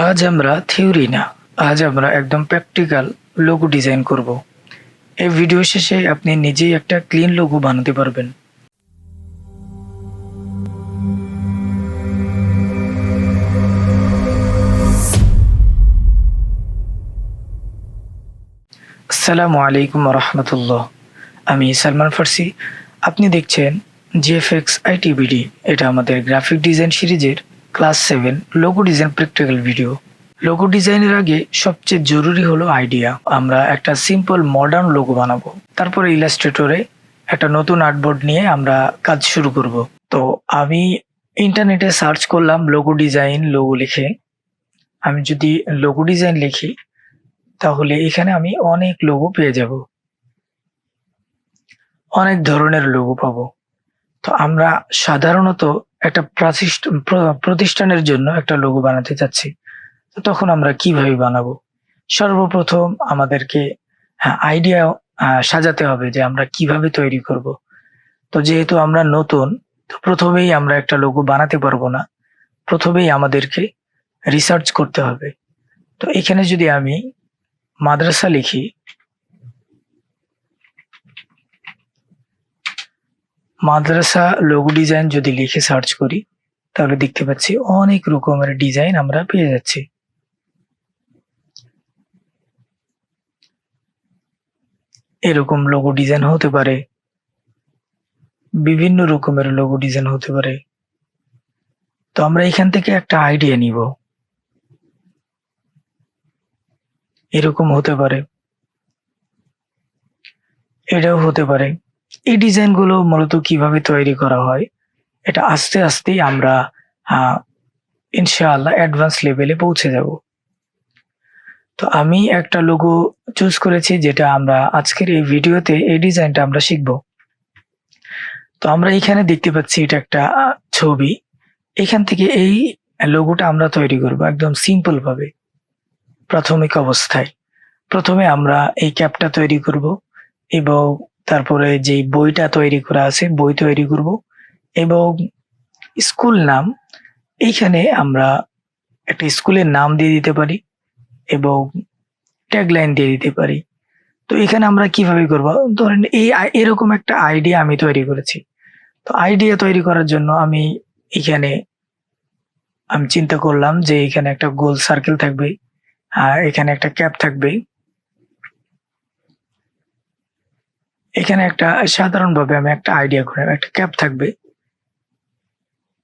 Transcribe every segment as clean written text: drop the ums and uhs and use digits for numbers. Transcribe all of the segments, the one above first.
আজ আমরা থিওরি না, আজ আমরা একদম প্র্যাকটিক্যাল লোগো ডিজাইন করব। এই ভিডিও শেষে আপনি নিজেই একটা ক্লিন লোগো বানাতে পারবেন। আসসালামু আলাইকুম রহমতুল্লাহ। আমি সালমান ফার্সি। আপনি দেখছেন জিএফএক্স আইটিবিডি। এটা আমাদের গ্রাফিক ডিজাইন সিরিজের class 7 logo design practical video. Logo ডিজাইনের আগে সবচেয়ে জরুরি হলো আইডিয়া। আমরা একটা সিম্পল মডার্ন লোগো বানাবো, তারপরে ইলাস্ট্রেটরে একটা নতুন আর্টবোর্ড নিয়ে আমরা কাজ শুরু করব। তো আমি ইন্টারনেটে সার্চ করলাম লোগো ডিজাইন, লোগো লিখে। আমি যদি লোগো ডিজাইন লিখি তাহলে এখানে আমি অনেক লোগো পেয়ে যাব, অনেক ধরনের লোগো পাবো। তো আমরা সাধারণত একটা প্রতিষ্ঠানের জন্য একটা লোগো বানাতে চাচ্ছি। তো তখন আমরা কিভাবে বানাবো? সর্বপ্রথম আমাদেরকে আইডিয়া সাজাতে হবে যে আমরা কিভাবে তৈরি করব। তো যেহেতু আমরা নতুন, তো প্রথমেই আমরা একটা লোগো বানাতে পারবো না। প্রথমেই আমাদেরকে রিসার্চ করতে হবে। তো এখানে যদি আমি মাদ্রাসা লিখি, মাদ্রাসা লোগো ডিজাইন যদি লিখে সার্চ করি, তাহলে দেখতে পাচ্ছি অনেক রকমের ডিজাইন আমরা পেয়ে যাচ্ছি। এরকম লোগো ডিজাইন হতে পারে, বিভিন্ন রকমের লোগো ডিজাইন হতে পারে। তো আমরা এখান থেকে একটা আইডিয়া নিব। এরকম হতে পারে, এটাও হতে পারে। এই ডিজাইন গুলো মূলত কিভাবে তৈরি করা হয়, এটা আস্তে আস্তেই আমরা ইনশাআল্লাহ অ্যাডভান্স লেভেলে পৌঁছে যাব। তো আমি একটা লোগো চুজ করেছি, যেটা আমরা আজকের এই ভিডিওতে এই ডিজাইনটা আমরা শিখব। তো আমরা এখানে দেখতে পাচ্ছি এটা একটা ছবি। এখান থেকে এই লোগোটা আমরা তৈরি করব একদম সিম্পল ভাবে। প্রাথমিক অবস্থায় প্রথমে আমরা এই ক্যাপটা তৈরি করব, এবং তারপরে যে বইটা তৈরি করা আছে বই তৈরি করব, এবং স্কুল নাম, এইখানে আমরা একটা স্কুলের নাম দিয়ে দিতে পারি এবং ট্যাগলাইন দিয়ে দিতে পারি। তো এখানে আমরা কিভাবে করব, ধরেন এরকম একটা আইডিয়া আমি তৈরি করেছি। তো আইডিয়া তৈরি করার জন্য আমি এখানে চিন্তা করলাম যে এখানে একটা গোল সার্কেল থাকবে, আর এখানে একটা ক্যাপ থাকবে। এখানে একটা সাধারণভাবে আমি একটা আইডিয়া করে একটা ক্যাপ থাকবে,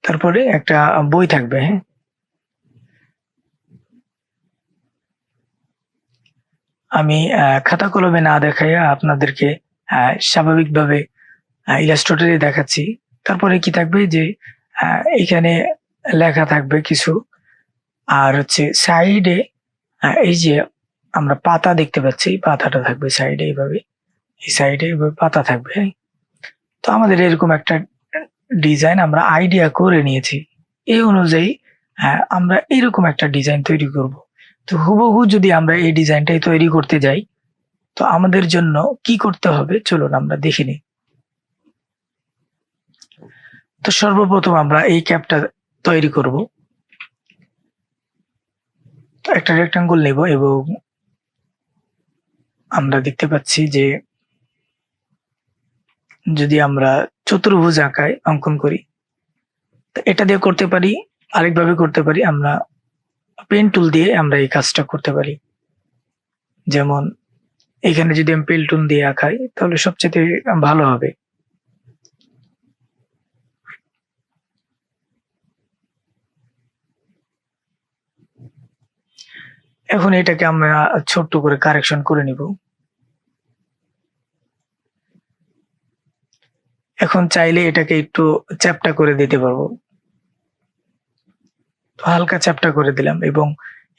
তারপরে একটা বই থাকবে। হ্যাঁ, আমি খাতা কলমে না দেখাইয়া আপনাদেরকে স্বাভাবিকভাবে ইলাস্ট্রেটরে দেখাচ্ছি। তারপরে কি থাকবে যে এখানে লেখা থাকবে কিছু, আর হচ্ছে সাইডে এই যে আমরা পাতা দেখতে পাচ্ছি, পাতাটা থাকবে সাইডে এইভাবে, এই সাইডে এইভাবে পাতা থাকবে। হ্যাঁ? তো আমাদের এরকম একটা ডিজাইন আমরা আইডিয়া করে নিয়েছি। এই অনুযায়ী আমরা এরকম একটা ডিজাইন তৈরি করব। তো হুবহু যদি আমরা এই ডিজাইনটাই তৈরি করতে যাই, তো আমাদের জন্য কি করতে হবে চলুন আমরা দেখে নিই। তো সর্বপ্রথম আমরা এই ক্যাপটা তৈরি করব। তো একটা রেক্টাঙ্গল নেব, এবং আমরা দেখতে পাচ্ছি যে যদি আমরা চতুর্ভুজ আঁকায় অঙ্কন করি, তো এটা দিয়ে করতে পারি, আরেকভাবে করতে পারি। আমরা পেন টুল দিয়ে আমরা এই কাজটা করতে পারি। যেমন এখানে যদি আমি পেন টুল দিয়ে আঁকাই তাহলে সবচেয়ে ভালো হবে। এখন এটাকে আমরা ছোট্ট করে কারেকশন করে নিব। এখন চাইলে এটাকে একটু চ্যাপ্টা করে দিতে পারবো। তো হালকা চ্যাপ্টা করে দিলাম, এবং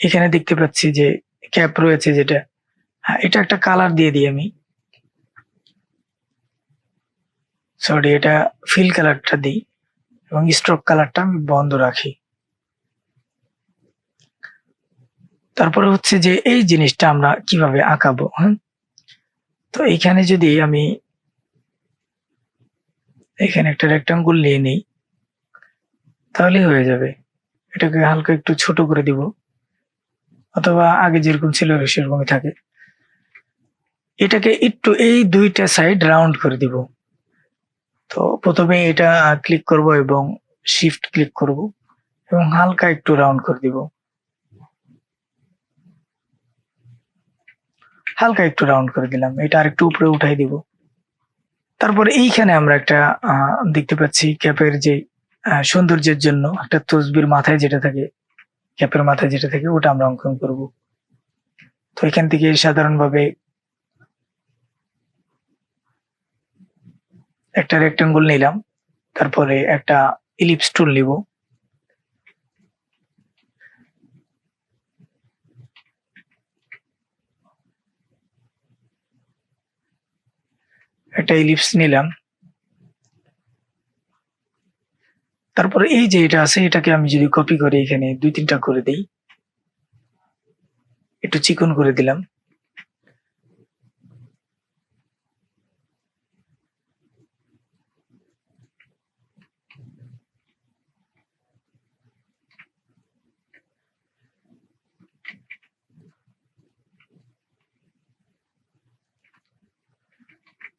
এখানে দেখতে পাচ্ছি যে ক্যাপ রয়েছে যেটা, এটা একটা কালার দিয়ে দিই আমি। সরি, এটা ফিল কালারটা দিই, এবং স্ট্রোক কালারটা আমি বন্ধ রাখি। তারপরে হচ্ছে যে এই জিনিসটা আমরা কিভাবে আঁকাবো। হ্যাঁ, তো এখানে যদি আমি এখানে একটা রেক্টাঙ্গুল নিয়ে নিই তাহলে হয়ে যাবে। এটাকে হালকা একটু ছোট করে দিব, অথবা আগে যেরকম ছিল সেরকমই থাকে। এটাকে একটু এই দুইটা সাইড রাউন্ড করে দিব। তো প্রথমে এটা ক্লিক করব এবং শিফট ক্লিক করব এবং হালকা একটু রাউন্ড করে দিব, হালকা একটু রাউন্ড করে দিলাম। এটা আরেকটু উপরে উঠাই দিব। তারপরে এইখানে আমরা একটা দেখতে পাচ্ছি ক্যাপের যে সৌন্দর্যের জন্য একটা তসবির মাথায় যেটা থাকে, ক্যাপের মাথায় যেটা থাকে ওটা আমরা অঙ্কন করব। তো এখান থেকে সাধারণভাবে একটা রেক্টাঙ্গুল নিলাম, তারপরে একটা ইলিপস টুল নিব, একটা ইলিপস নিলাম। তারপরে এই যে এটা আছে এটাকে আমি যদি কপি করে এখানে 2-3টা করে দেই, একটু চিকন করে দিলাম।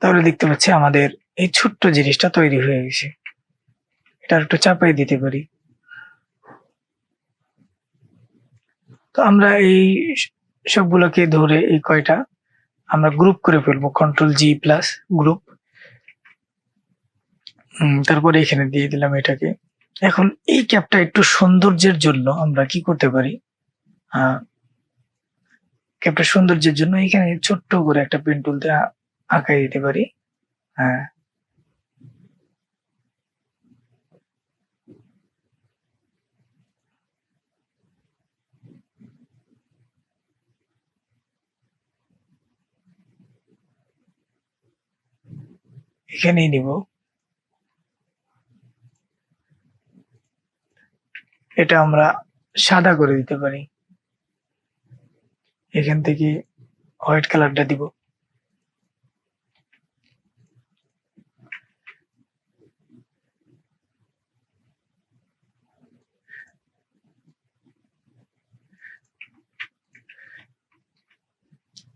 তাহলে দেখতে পাচ্ছি আমাদের এই ছোট্ট জিনিসটা তৈরি হয়ে গেছে। এটা একটু চাপাই দিতে পারি। তো আমরা এই সবগুলোকে ধরে এই কয়টা আমরা গ্রুপ করে ফেলবো, Ctrl+G+, গ্রুপ। তারপরে এখানে দিয়ে দিলাম এটাকে। এখন এই ক্যাপটা একটু সৌন্দর্যের জন্য আমরা কি করতে পারি, ক্যাপটা সৌন্দর্যের জন্য এখানে ছোট্ট করে একটা পেন টুল দিয়ে আঁকাই দিতে পারি। হ্যাঁ, এখানেই নিব। এটা আমরা সাদা করে দিতে পারি। এখান থেকে হোয়াইট কালারটা দিব।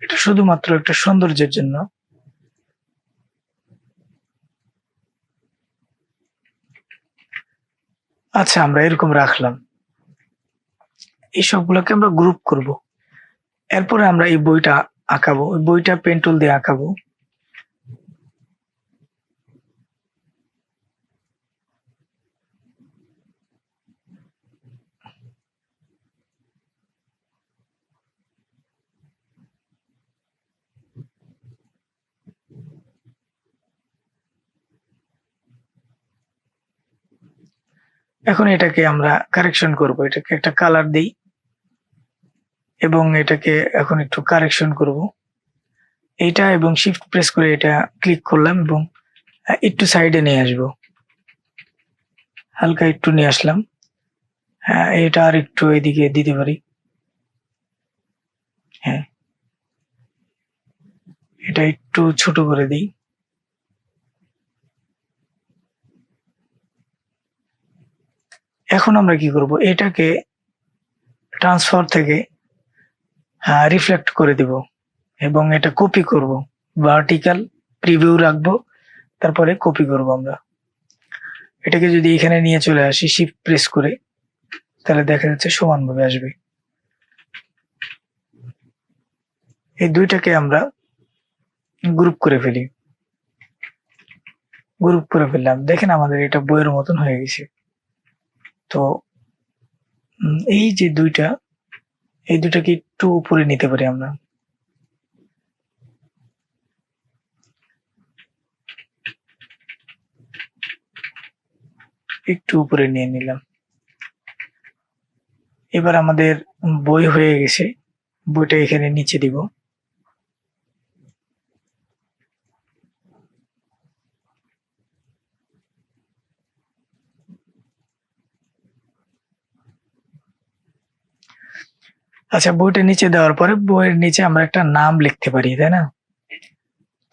এটা শুধুমাত্র একটা সৌন্দর্যের জন্য। আচ্ছা, আমরা এরকম রাখলাম। এই সবগুলোকে আমরা গ্রুপ করব। এরপরে আমরা এই বইটা আঁকাবো, ওই বইটা পেন টুল দিয়ে আঁকাবো। এখন এটাকে আমরা কারেকশন করব, এটাকে একটা কালার দেই এবং এটাকে এখন একটু কারেকশন করব। এইটা এবং শিফট প্রেস করে এটা ক্লিক করলাম এবং একটু সাইডে নিয়ে আসবো, হালকা একটু নিয়ে আসলাম। হ্যাঁ, এটা আর একটু এদিকে দিতে পারি। হ্যাঁ, এটা একটু ছোট করে দিই। এখন আমরা কি করব, এটাকে ট্রান্সফার থেকে রিফ্লেক্ট করে দিব এবং এটা কপি করব, ভার্টিক্যাল প্রিভিউ রাখবো, তারপরে কপি করব আমরা। এটাকে যদি এখানে নিয়ে চলে আসি শিফট প্রেস করে, তাহলে দেখা যাচ্ছে সমানভাবে আসবে। এই দুইটাকে আমরা গ্রুপ করে ফেলি। গ্রুপ করে ফেললাম, দেখেন আমাদের এটা বইয়ের মতন হয়ে গেছে। তো এই যে দুইটা, এই দুটাকে একটু উপরে নিতে পারি আমরা। একটু উপরে নিয়ে নিলাম। এবার আমাদের বই হয়ে গেছে। বইটা এখানে নিচে দিব। আচ্ছা, বইটা নিচে দেওয়ার পরে বইয়ের নিচে আমরা একটা নাম লিখতে পারি, তাই না?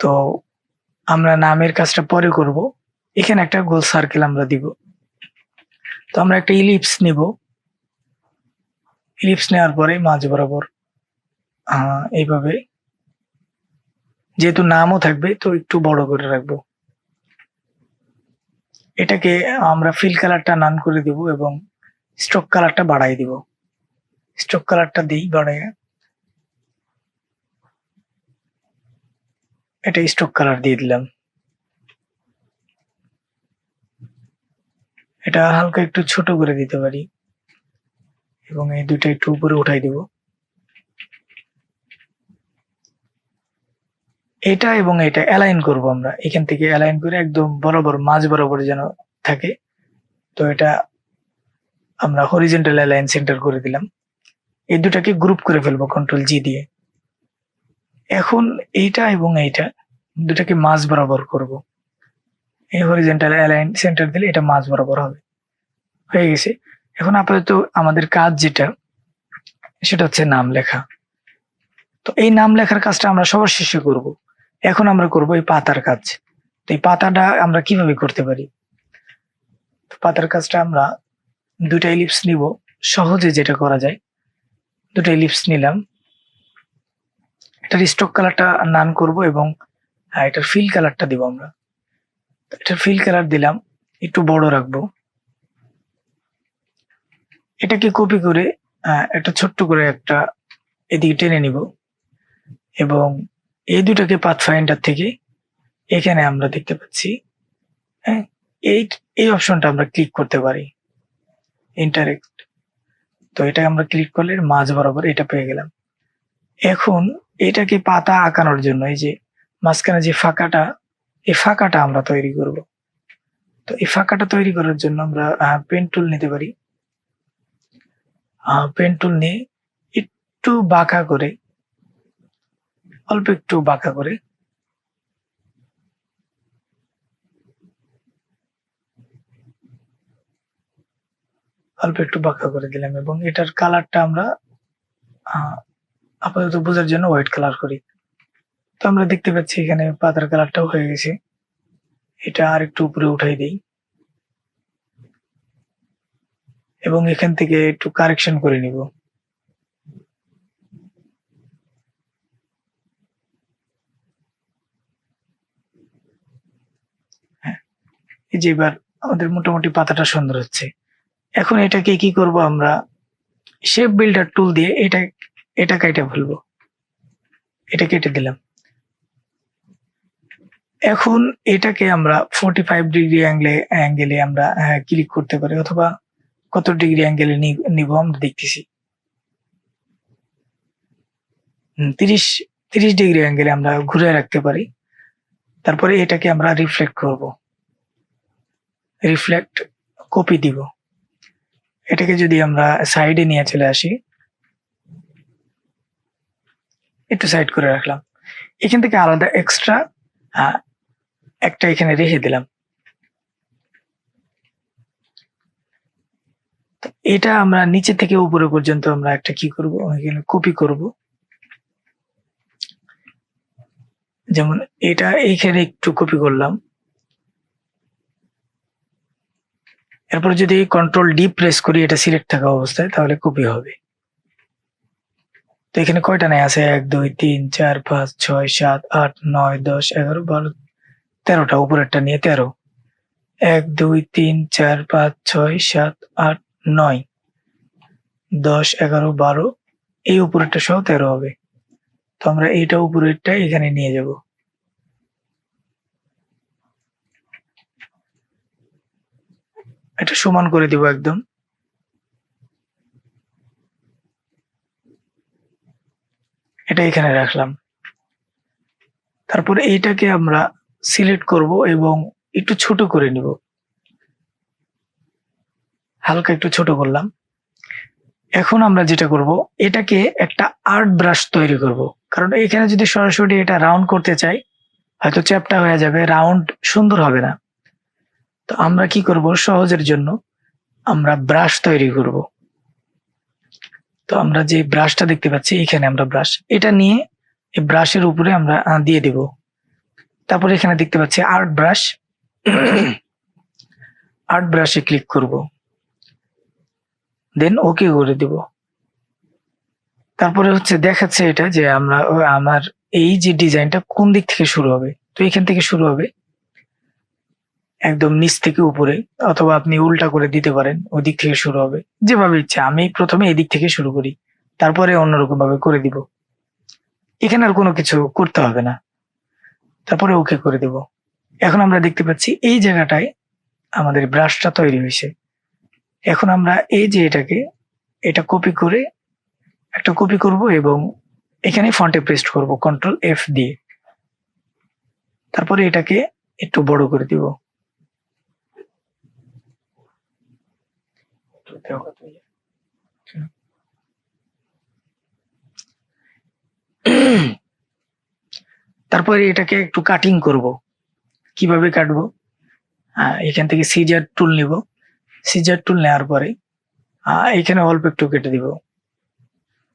তো আমরা নামের কাজটা পরে করব। এখানে একটা গোল সার্কেল আমরা দিব। তো আমরা একটা ইলিপস নিব। ইলিপস নেওয়ার পরে মাঝ বরাবর এইভাবে, যেহেতু নামও থাকবে তো একটু বড় করে রাখবো। এটাকে আমরা ফিল কালারটা নান করে দিব এবং স্ট্রোক কালারটা বাড়াই দিব। স্ট্রোক কালারটা দিই বাড়াই, এটা স্ট্রোক কালার দিয়ে দিলাম। এটা হালকা একটু ছোট করে দিতে পারি এবং এই দুইটা একটু উপরে উঠাই দিব। এটা এবং এটা অ্যালাইন করব আমরা, এখান থেকে অ্যালাইন করে একদম বরাবর মাঝ বরাবর যেন থাকে। তো এটা আমরা হরিজন্টাল অ্যালাইন সেন্টার করে দিলাম। এই দুটাকে গ্রুপ করে ফেলবো কন্ট্রোল জি দিয়ে। এখন এইটা এবং এইটা দুটাকে মাঝ বরাবর করব। এই হরিজন্টাল অ্যালাইন সেন্টার দিলে এটা মাঝ বরাবর হবে। হয়ে গেছে। এখন আপাতত আমাদের কাজ যেটা, সেটা হচ্ছে নাম লেখা। তো এই নাম লেখার কাজটা আমরা সবার শেষে করব। এখন আমরা করব এই পাতার কাজ। তো এই পাতাটা আমরা কিভাবে করতে পারি? তো পাতার কাজটা আমরা দুটা ইলিপস নিব, সহজে যেটা করা যায়। দুটো ইলিপস নিলাম, এটার স্ট্রোক কালারটা নান করব এবং এটার ফিল কালারটা দিব আমরা। এটার ফিল কালার দিলাম, একটু বড় রাখবো। এটাকে কপি করে একটা ছোট্ট করে একটা এদিকে টেনে নিব এবং এই দুটাকে পাথফাইন্ডার থেকে এখানে আমরা দেখতে পাচ্ছি, হ্যাঁ, এই অপশনটা আমরা ক্লিক করতে পারি, ইন্টারেক্ট। তো এটা আমরা ক্লিক করলে মাঝ বরাবর এটা পেয়ে গেলাম। এখন এটাকে পাতা আঁকানোর জন্য এই যে মাঝখানে যে ফাঁকাটা, এই ফাঁকাটা আমরা তৈরি করব। তো এই ফাঁকাটা তৈরি করার জন্য আমরা পেন টুল নিতে পারি। পেন টুল নিয়ে একটু বাঁকা করে, অল্প একটু বাঁকা করে দিলাম এবং এটার কালারটা আমরা আপাতত বোঝার জন্য হোয়াইট কালার করি। তো আমরা দেখতে পাচ্ছি এখানে পাতার কালারটাও হয়ে গেছে। এটা আর একটু উপরে উঠাই দিই এবং এখান থেকে একটু কারেকশন করে নিব। হ্যাঁ, এই যে এবার আমাদের মোটামুটি পাতাটা সুন্দর হচ্ছে। এখন এটাকে কি করব আমরা, শেপ বিল্ডার টুল দিয়ে এটা কেটে ফেলবো। এটা কেটে দিলাম। এখন এটাকে আমরা 45 ডিগ্রি অ্যাঙ্গেলে আমরা ক্লিক করতে পারি, অথবা কত ডিগ্রি অ্যাঙ্গেলে নিব আমরা দেখতেছি। 30 ডিগ্রি অ্যাঙ্গেলে আমরা ঘুরে রাখতে পারি। তারপরে এটাকে আমরা রিফ্লেক্ট করব, রিফ্লেক্ট কপি দিব। এটাকে যদি আমরা সাইডে নিয়ে চলে আসি, একটু সাইড করে রাখলাম, এখান থেকে আলাদা এক্সট্রা একটা এখানে রেখে দিলাম। এটা আমরা নিচে থেকে উপরে পর্যন্ত আমরা একটা কি করব, এখানে কপি করব। যেমন এটা এইখানে একটু কপি করলাম, এরপর যদি কন্ট্রোল ডি প্রেস করি এটা সিলেক্ট থাকা অবস্থায়, তাহলে কপি হবে। তো এখানে কয়টা নাই আছে, 1 2 3 4 5 6 7 8 9 10 11 12 13টা, উপরেরটা নিয়ে 13, 1 2 3 4 5 6 7 8 9 10 11 12, এই উপরেরটা সহ 13 হবে। তো আমরা এইটা উপরেরটা এখানে নিয়ে যাব। এটা সমান করে দিব একদম। এটা এখানে রাখলাম। তারপরে এইটাকে আমরা সিলেক্ট করব এবং একটু ছোট করে নিব, হালকা একটু ছোট করলাম। এখন আমরা যেটা করব, এটাকে একটা আর্ট ব্রাশ তৈরি করব, কারণ এখানে যদি সরাসরি এটা রাউন্ড করতে চাই হয়তো চ্যাপ্টা হয়ে যাবে, রাউন্ড সুন্দর হবে না। তো আমরা কি করব, সহজের জন্য আমরা ব্রাশ তৈরি করব। তো আমরা যে ব্রাশটা দেখতে পাচ্ছি এখানে আমরা ব্রাশ, এটা নিয়ে এই ব্রাশের উপরে আমরা দিয়ে দিব। তারপরে এখানে দেখতে পাচ্ছি আর্ট ব্রাশ, আর্ট ব্রাশে ক্লিক করব, দেন ওকে করে দিব। তারপরে হচ্ছে দেখাচ্ছে এটা যে আমার এই যে ডিজাইনটা কোন দিক থেকে শুরু হবে। তো এখান থেকে শুরু হবে একদম নিচ থেকে উপরে, অথবা আপনি উল্টা করে দিতে পারেন, ওই দিক থেকে শুরু হবে, যেভাবে ইচ্ছা। আমি প্রথমে এই দিক থেকে শুরু করি, তারপরে অন্যরকম ভাবে করে দিব। এখানে আর কোনো কিছু করতে হবে না। তারপরে ওকে করে দিব। এখন আমরা দেখতে পাচ্ছি এই জায়গাটায় আমাদের ব্রাশটা তৈরি হয়েছে। এখন আমরা এই যে এটা কপি করে একটা কপি করব এবং এখানে ফন্টে পেস্ট করব Ctrl+F দিয়ে। তারপরে এটাকে একটু বড় করে দিব। তারপরে এটাকে একটু কাটিং করব। কিভাবে কাটবো? এখান থেকে সিজার টুল নিব। সিজার টুল নেওয়ার পরে এখানে অল্প একটু কেটে দিব।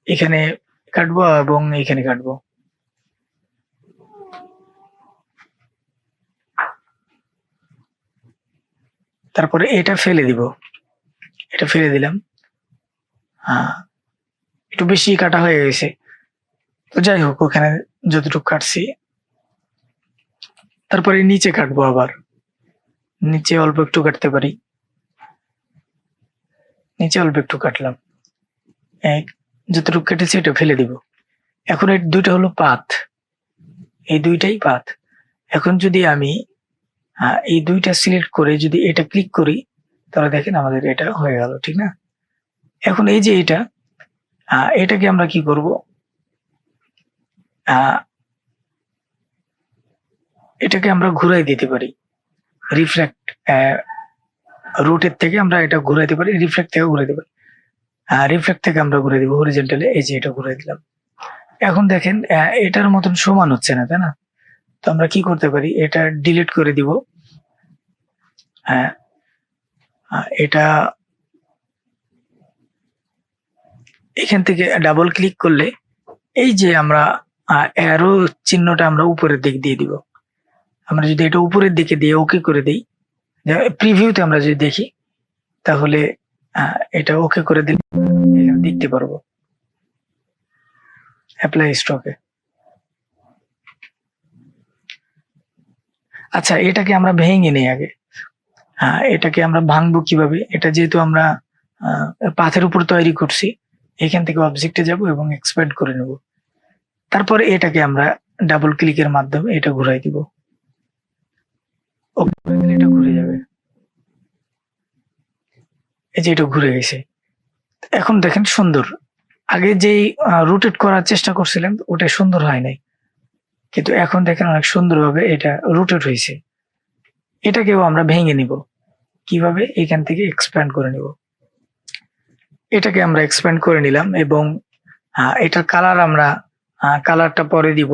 এখানে কাটবো এবং এখানে কাটবো। তারপরে এটা ফেলে দিব। এটা ফেলে দিলাম। একটু বেশি কাটা হয়ে গেছে, তো যাই হোক, ওখানে যতটুকু কাটছি। তারপরে নিচে কাটবো, আবার নিচে অল্প একটু কাটতে পারি। নিচে অল্প একটু কাটলাম। যতটুকু কেটেছি এটা ফেলে দিব। এখন এই দুইটা হলো পাথ, এই দুইটাই পাথ। এখন যদি আমি এই দুইটা সিলেক্ট করে যদি এটা ক্লিক করি, তাহলে দেখেন আমাদের এটা হয়ে গেল, ঠিক না? এখন এই যে এটাকে আমরা কি করব? এটাকে আমরা ঘুরাই দিতে পারি। রিফ্লেক্ট রুটের থেকে আমরা এটা ঘুরাইতে পারি, রিফ্লেক্ট থেকে ঘুরাইতে পারি। রিফ্লেক্ট থেকে আমরা ঘুরে দিব হরিজন্টালে। এই যে এটা ঘুরে দিলাম। এখন দেখেন এটার মতন সমান হচ্ছে না, তাই না? তো আমরা কি করতে পারি? এটা ডিলিট করে দিব। এটা এখান থেকে ডাবল ক্লিক করলে এই যে আমরা অ্যারো চিহ্নটা আমরা উপরের দিক দিয়ে দিব। আমরা যদি এটা উপরের দিকে দিয়ে ওকে করে দিই, প্রিভিউতে আমরা যদি দেখি, তাহলে এটা ওকে করে দিলে এখানে দেখতে পারবো অ্যাপ্লাই স্ট্রোকে। আচ্ছা, এটাকে আমরা ভেঙে নেই আগে। এটাকে আমরা ভাঙবো কিভাবে? এটা যেহেতু আমরা পাথের উপর তৈরি করছি, এখান থেকে অবজেক্টে যাব এবং এক্সপ্যান্ড করে নেব। তারপরে এটাকে আমরা ডাবল ক্লিকের মাধ্যমে এটা ঘুরাই দিব। ওকে করে দিলে এটা ঘুরে যাবে। এই যে এটা ঘুরে গেছে। এখন দেখেন সুন্দর। আগে যেই রোটেট করার চেষ্টা করছিলাম ওটা সুন্দর হয় নাই, কিন্তু এখন দেখেন অনেক সুন্দরভাবে এটা রোটেট হয়েছে। এটাকেও আমরা ভেঙে নিব। কিভাবে? এখান থেকে এক্সপ্যান্ড করে নিব। এটাকে আমরা এক্সপ্যান্ড করে নিলাম এবং এটার কালার আমরা কালারটা পরে দিব।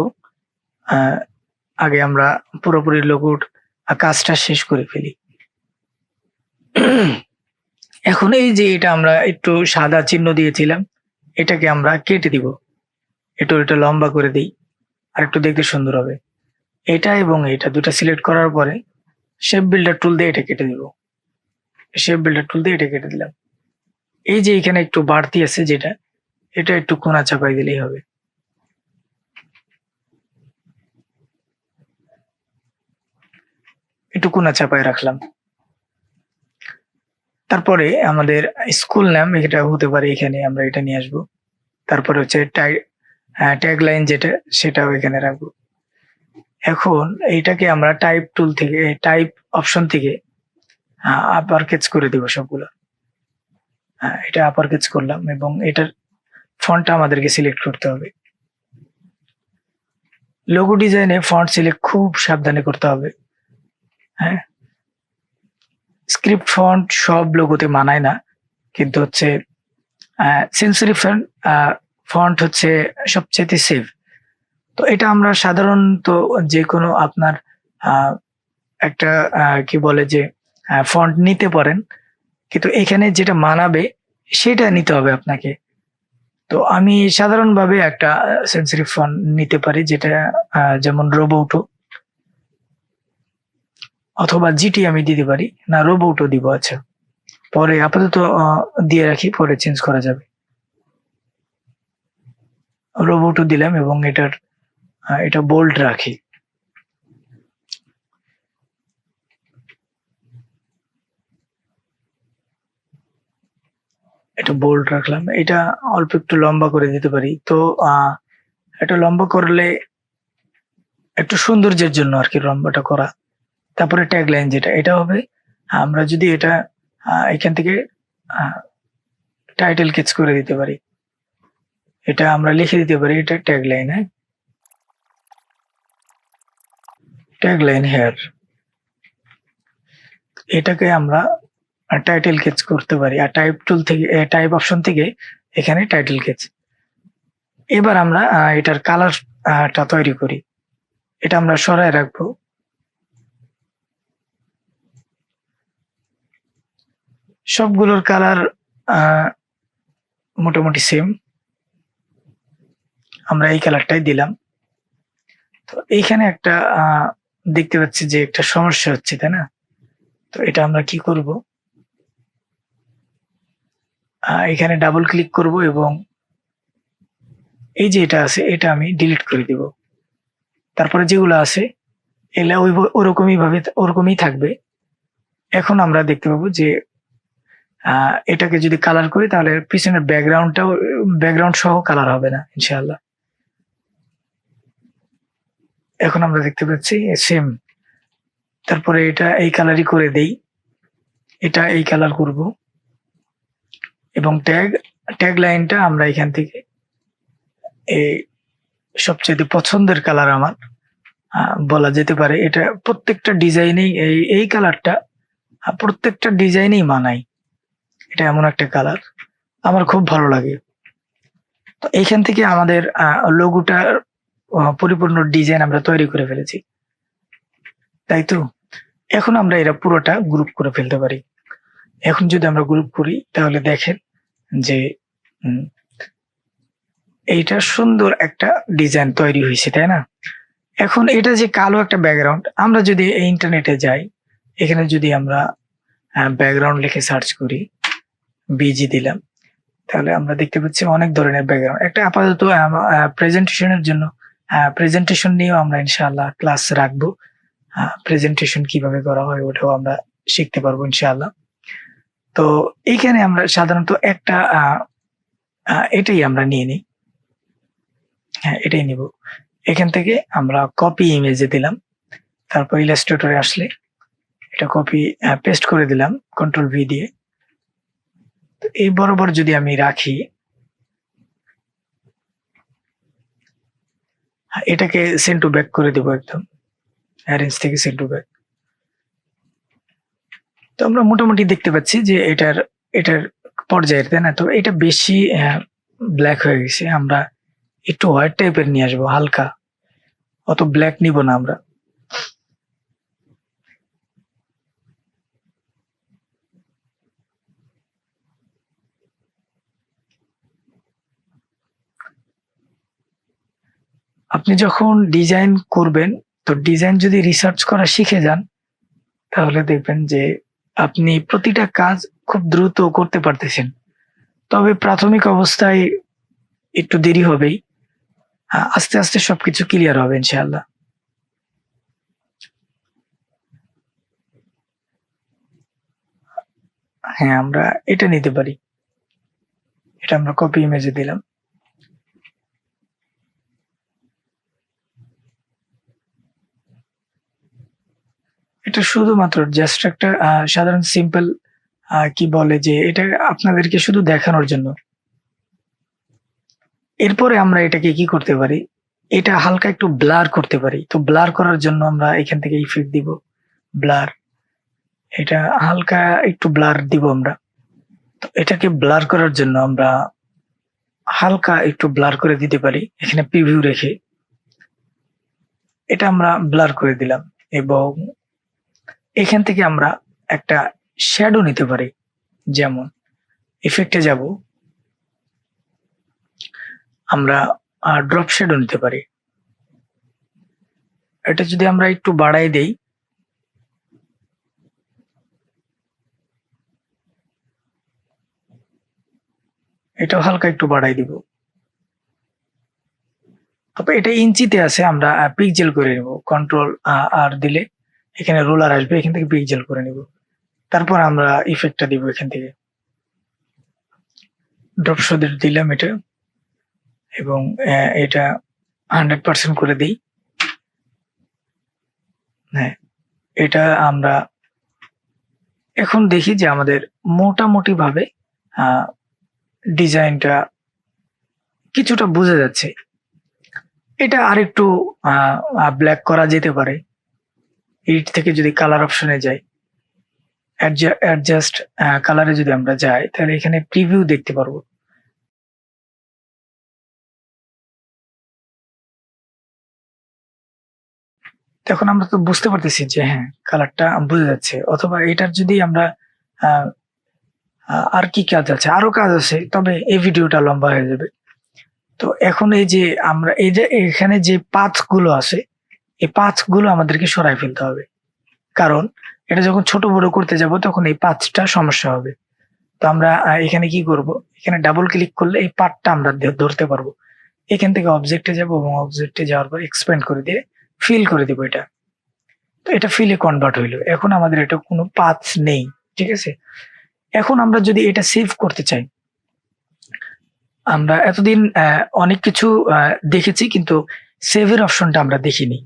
আগে আমরা পুরোপুরি লোগোর কাজটা শেষ করে ফেলি। এখন এই যে এটা আমরা একটু সাদা চিহ্ন দিয়েছিলাম, এটাকে আমরা কেটে দিব। এটা লম্বা করে দিই, আর একটু দেখতে সুন্দর হবে। এটা এবং এটা দুটা সিলেক্ট করার পরে শেপ বিল্ডার টুল দিয়ে এটা কেটে দিব। শেপ বিল্ডার টুল দিয়ে এটা কেটে দিলাম। এই যে এখানে একটু বাড়তি আছে যেটা, এটা একটু কোনা চাপাই দিলেই হবে। একটু কোনা চাপায় রাখলাম। তারপরে আমাদের স্কুল নাম এটা হতে পারে, এখানে আমরা এটা নিয়ে আসবো। তারপরে হচ্ছে ট্যাগ লাইন যেটা, সেটাও এখানে রাখবো। এখন এইটাকে আমরা টাইপ টুল থেকে, টাইপ অপশন থেকে আপার কেজ করে দিব সবগুলো। এটা আপার কেজ করলাম এবং এটার ফন্টটা আমাদেরকে সিলেক্ট করতে হবে। লোগো ডিজাইনে ফন্ট সিলেক্ট খুব সাবধানে করতে হবে। হ্যাঁ, স্ক্রিপ্ট ফন্ট সব লোগোতে মানায় না, কিন্তু হচ্ছে সেন্সরি ফন্ট হচ্ছে সবচেয়ে সেফ। তো এটা আমরা সাধারণত যে কোনো আপনার একটা কি বলে যে ফন্ট নিতে পারেন, কিন্তু এখানে যেটা মানাবে সেটা নিতে হবে আপনাকে। তো আমি সাধারণভাবে একটা সেন্সরি ফন্ট নিতে পারি, যেটা যেমন রোবোটো অথবা জিটি আমি দিতে পারি। না, রোবোটো দিব। আচ্ছা, পরে আপাতত দিয়ে রাখি, পরে চেঞ্জ করা যাবে। রোবটও দিলাম এবং এটা বোল্ড রাখি। এটা বোল্ড রাখলাম। এটা অল্প একটু লম্বা করে দিতে পারি। তো এটা লম্বা করলে একটু সৌন্দর্যের জন্য আরকি লম্বাটা করা। তারপরে ট্যাগলাইন যেটা, এটা হবে আমরা যদি এটা এখান থেকে আ টাইটেল ক্যাচ করে দিতে পারি। এটা আমরা লিখে দিতে পারি, এটা ট্যাগলাইন, হ্যাঁ? Tagline here. এটাকে আমরা টাইটেল ক্যাচ করতে পারি। আর টাইপ অপশন থেকে এখানে টাইটেল ক্যাচ। এবার আমরা এটার কালার টা তৈরি করি। এটা আমরা সরায় রাখবো। সবগুলোর কালার আ মোটামুটি সেম। আমরা এই কালারটাই দিলাম। তো এইখানে একটা দেখতে পাচ্ছি যে একটা সমস্যা হচ্ছে, তাই না? তো এটা আমরা কি করব? এখানে ডাবল ক্লিক করব এবং এই যে এটা আছে এটা আমি ডিলিট করে দিব। তারপরে যেগুলো আছে এগুলা ওরকমই থাকবে। এখন আমরা দেখতে পাবো যে এটাকে যদি কালার করি তাহলে পিছনের ব্যাকগ্রাউন্ড সহ কালার হবে না ইনশাআল্লাহ। এখন আমরা দেখতে পাচ্ছি সেম। তারপরে এটা এই কালারই করে দেই। এটা এই কালার করব এবং ট্যাগ লাইনটা আমরা এখান থেকে এই সবচাইতে পছন্দের কালার আমার বলা যেতে পারে। এটা প্রত্যেকটা ডিজাইনেই এই কালারটা প্রত্যেকটা ডিজাইনেই মানায়। এটা এমন একটা কালার আমার খুব ভালো লাগে। তো এইখান থেকে আমাদের লোগোটার পরিপূর্ণ ডিজাইন আমরা তৈরি করে ফেলেছি। তাই তো? এখন আমরা এরা পুরোটা গ্রুপ করে ফেলতে পারি। এখন যদি আমরা গ্রুপ করি তাহলে দেখেন যে উম এইটা সুন্দর একটা ডিজাইন তৈরি হইছে, তাই না? এখন এটা যে কালো একটা ব্যাকগ্রাউন্ড, আমরা যদি ইন্টারনেটে যাই, এখানে যদি আমরা ব্যাকগ্রাউন্ড লিখে সার্চ করি, বিজি দিলাম, তাহলে আমরা দেখতে পাচ্ছি অনেক ধরনের ব্যাকগ্রাউন্ড। একটা আপাতত প্রেজেন্টেশনের জন্য প্রেজেন্টেশন নিয়েও আমরা ইনশাআল্লাহ ক্লাস রাখবো। প্রেজেন্টেশন কিভাবে করা হয় ওটাও আমরা শিখতে পারবো ইনশাআল্লাহ। তো এইখানে আমরা সাধারণত একটা এটাই আমরা নিয়ে নিই। হ্যাঁ, এটাই নিব। এখান থেকে আমরা কপি ইমেজে দিলাম। তারপর ইলাস্ট্রেটরে আসলে এটা কপি পেস্ট করে দিলাম কন্ট্রোল ভি দিয়ে। তো এই বরাবর যদি আমি রাখি, এটাকে সেন্ড টু ব্যাক করে দেব একদম। অ্যারেঞ্জ থেকে সেন্ড টু ব্যাক। তো আমরা মোটামুটি দেখতে পাচ্ছি যে এটার পর্যায়ের, তাই না? তো এটা বেশি ব্ল্যাক হয়ে গেছে। আমরা একটু হোয়াইট টাইপের নিয়ে আসবো হালকা। অত ব্ল্যাক নিব না আমরা। আপনি যখন ডিজাইন করবেন, তো ডিজাইন যদি রিসার্চ করা শিখে যান, তাহলে দেখবেন যে আপনি প্রতিটা কাজ খুব দ্রুত করতে পারতেছেন। তবে প্রাথমিক অবস্থায় একটু দেরি হবেই। আস্তে, আস্তে সবকিছু ক্লিয়ার হবে ইনশাআল্লাহ। হ্যাঁ, আমরা এটা নিতে পারি। এটা আমরা কপি ইমেজে দিলাম। এটা শুধুমাত্র জাস্ট একটা সাধারণ সিম্পল কি বলে যে এটা আপনাদেরকে শুধু দেখানোর জন্য। এরপরে আমরা এটাকে কি করতে পারি? এটা হালকা একটু ব্লার করতে পারি। তো ব্লার করার জন্য আমরা এখান থেকে ইফেক্ট দিব। ব্লার। এটা হালকা একটু ব্লার দিব আমরা। তো এটাকে ব্লার করার জন্য আমরা হালকা একটু ব্লার করে দিতে পারি। এখানে প্রিভিউ রেখে এটা আমরা ব্লার করে দিলাম এবং এখান থেকে আমরা একটা শ্যাডো নিতে পারি। যেমন ইফেক্টে যাব, আমরা ড্রপ শ্যাডো নিতে পারি। এটা যদি আমরা একটু বাড়াই দেই, এটাও হালকা একটু বাড়াই দিব। তবে এটা ইঞ্চিতে আছে, আমরা পিক্সেল করে নেব। কন্ট্রোল আর দিলে এখানে রোলার আসবে, এখান থেকে পিক্সেল করে নেব। তারপর আমরা ইফেক্টটা দিব এখান থেকে, ড্রপ শো দিলাম এটা, এবং এটা 100% করে দিই। হ্যাঁ, এটা আমরা এখন দেখি যে আমাদের মোটামুটি ভাবে ডিজাইনটা কিছুটা বোঝা যাচ্ছে। এটা আরেকটু ব্ল্যাক করা যেতে পারে। এডিট থেকে যদি কালার অপশনে যাই, অ্যাডজাস্ট কালারে যদি আমরা যাই, তাহলে এখানে প্রিভিউ দেখতে পারবো। এখন আমরা তো বুঝতে পারতেছি যে হ্যাঁ, কালারটা বোঝা যাচ্ছে। অথবা এটার যদি আমরা আর কি কাজ আছে, আরো কাজ আছে, তবে এই ভিডিওটা লম্বা হয়ে যাবে। তো এখন এই যে আমরা এই যে এখানে যে পাথ গুলো আছে, এই পাথ গুলো আমাদেরকে সরাই ফেলতে হবে, কারণ এটা যখন ছোট বড় করতে যাব তখন এই পাথটা সমস্যা হবে। তো আমরা এখানে কি করব, এখানে ডাবল ক্লিক করলে এই পাথটা আমরা ধরতে পারবো। এখান থেকে অবজেক্টে যাব এবং অবজেক্টে যাওয়ার পর এক্সপ্যান্ড করে দিয়ে ফিল করে দিব এটা। তো এটা ফিলে কনভার্ট হইলো। এখন আমাদের এটা কোনো পাথ নেই, ঠিক আছে। এখন আমরা যদি এটা সেভ করতে চাই, আমরা এতদিন অনেক কিছু দেখেছি, কিন্তু সেভের অপশনটা আমরা দেখিনি।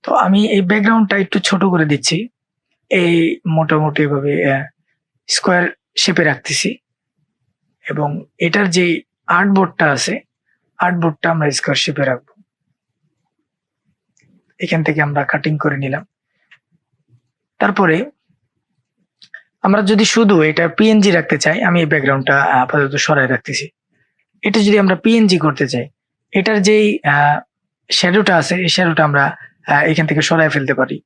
তো আমি এই ব্যাকগ্রাউন্ডটা একটু ছোট করে দিচ্ছি, এই মোটামুটি ভাবে স্কোয়ার শেপে রাখতেছি, এবং এটার যে আর্টবোর্ডটা আছে, আর্টবোর্ডটা আমরা স্কোয়ার শেপে রাখবো। এখান থেকে আমরা কাটিং করে নিলাম। তারপরে আমরা যদি শুধু এটা পিএনজি রাখতে চাই, আমি এই ব্যাকগ্রাউন্ডটা আপাতত সরাই রাখতেছি। এটা যদি আমরা পিএনজি করতে চাই, এটার যেই শ্যাডোটা আছে, এই শ্যাডোটা আমরা এখান থেকে সরাই ফেলতে পারি।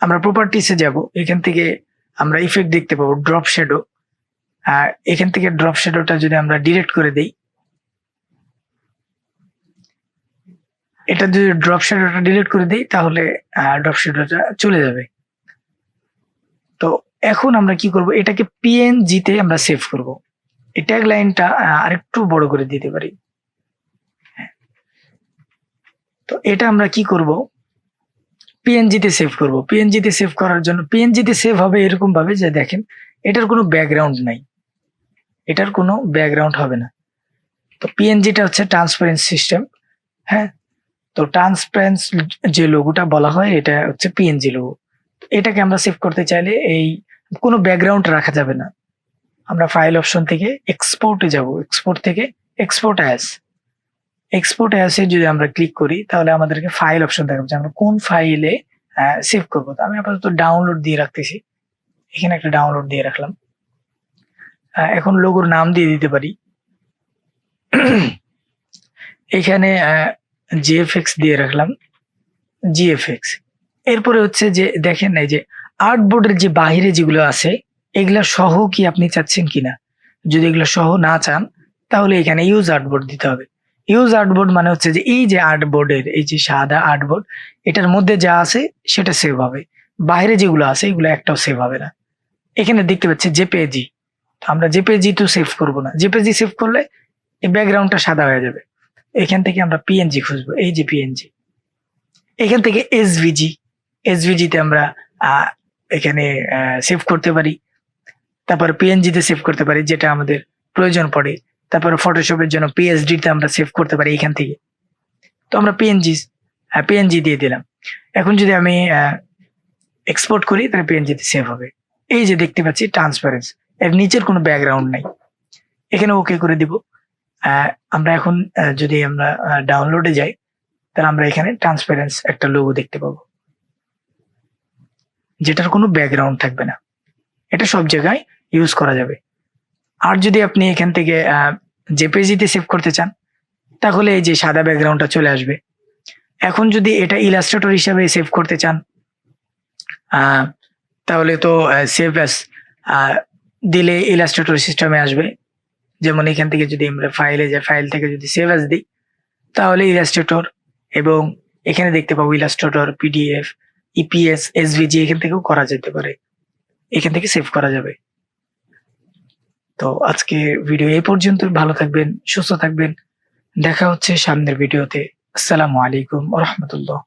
আমরা প্রপার্টিসে যাব, এখান থেকে আমরা ইফেক্ট দেখতে পাবো ড্রপ শ্যাডো। এখান থেকে ড্রপ শ্যাডোটা যদি আমরা ডিলিট করে দেই, এটা যদি ড্রপ শ্যাডোটা ডিলিট করে দেই, তাহলে ড্রপ শ্যাডোটা চলে যাবে। তো এখন আমরা কি করব, এটাকে পিএনজি তে আমরা সেভ করব। এই ট্যাগ লাইনটা আরেকটু বড় করে দিতে পারি। তো এটা আমরা কি করব, পিএনজি তে সেভ করব। পিএনজি তে সেভ করার জন্য, পিএনজি তে সেভ হবে এরকম ভাবে যে দেখেন এটার কোনো ব্যাকগ্রাউন্ড নাই, এটার কোনো ব্যাকগ্রাউন্ড হবে না। তো পিএনজিটা হচ্ছে ট্রান্সপারেন্স সিস্টেম। হ্যাঁ, তো ট্রান্সপারেন্স যে লোগোটা বলা হয়, এটা হচ্ছে পিএনজি লোগো। এটাকে আমরা সেভ করতে চাইলে এই কোনো ব্যাকগ্রাউন্ড রাখা যাবে না। আমরা ফাইল অপশন থেকে এক্সপোর্টে যাব, এক্সপোর্ট থেকে এক্সপোর্ট অ্যাজ, এক্সপোর্ট অ্যাসে যদি আমরা ক্লিক করি, তাহলে আমাদেরকে ফাইল অপশন দেখাবে যে আমরা কোন ফাইলে সেভ করবো। তো আমি আপাতত ডাউনলোড দিয়ে রাখতেছি, এখানে একটা ডাউনলোড দিয়ে রাখলাম। এখন লোগোর নাম দিয়ে দিতে পারি, এখানে জিএফএক্স দিয়ে রাখলাম, জিএফএক্স। এরপরে হচ্ছে যে দেখেন এই যে আর্টবোর্ডের যে বাহিরে যেগুলো আছে, এগুলা সহ কি আপনি চাচ্ছেন কিনা। যদি এগুলো সহ না চান, তাহলে এখানে ইউজ আর্টবোর্ড দিতে হবে। ইউজ আর্টবোর্ড মানে হচ্ছে যে এই যে আর্টবোর্ডের এই যে সাদা আর্টবোর্ড, এটার মধ্যে যা আছে সেটা সেভ হবে, বাইরে যেগুলো আছে এগুলো একটাও সেভ হবে না। এখানে দেখতে পাচ্ছি জেপিজি, আমরা জেপিজি তো সেভ করব না। জেপিজি সেভ করলে এই ব্যাকগ্রাউন্ডটা সাদা হয়ে যাবে। এখান থেকে আমরা পিএনজি খুঁজবো, এই যে পিএনজি। এখান থেকে এসভিজি, এসভিজি তে আমরা এখানে সেভ করতে পারি। তারপর পিএনজি তে সেভ করতে পারি, যেটা আমাদের প্রয়োজন পড়ে। তারপরে ফটোশপের জন্য পিএসডি তে আমরা সেভ করতে পারি এখান থেকে। তো আমরা পিএনজি দিয়ে দিলাম। এখন যদি আমি এক্সপোর্ট করি, তাহলে পিএনজি তে সেভ হবে। এই যে দেখতে পাচ্ছি ট্রান্সপারেন্স, এর নিচের কোনো ব্যাকগ্রাউন্ড নাই। এখানে ওকে করে দিব। আমরা এখন যদি আমরা ডাউনলোডে যাই, তাহলে আমরা এখানে ট্রান্সপারেন্স একটা লোগো দেখতে পাবো, যেটার কোনো ব্যাকগ্রাউন্ড থাকবে না। এটা সব জায়গায় ইউজ করা যাবে। আর যদি আপনি এখান থেকে জেপিজি তে সেভ করতে চান, তাহলে এই যে সাদা ব্যাকগ্রাউন্ডটা চলে আসবে। এখন যদি এটা ইলাস্ট্রেটর হিসাবে সেভ করতে চান, তাহলে তো সেভ অ্যাস দিলে ইলাস্ট্রেটর সিস্টেমে আসবে। যেমন এখান থেকে যদি আমরা ফাইলে যাই, ফাইল থেকে যদি সেভ অ্যাস দিই, তাহলে ইলাস্ট্রেটর, এবং এখানে দেখতে পাবো ইলাস্ট্রেটর, পিডিএফ, ইপিএস, এসভিজি, এখান থেকেও করা যেতে পারে, এখান থেকে সেভ করা যাবে। তো আজকে ভিডিও এই পর্যন্তই। ভালো থাকবেন, সুস্থ থাকবেন। দেখা হচ্ছে সামনের ভিডিওতে। আসসালামু আলাইকুম ওয়া রাহমাতুল্লাহ।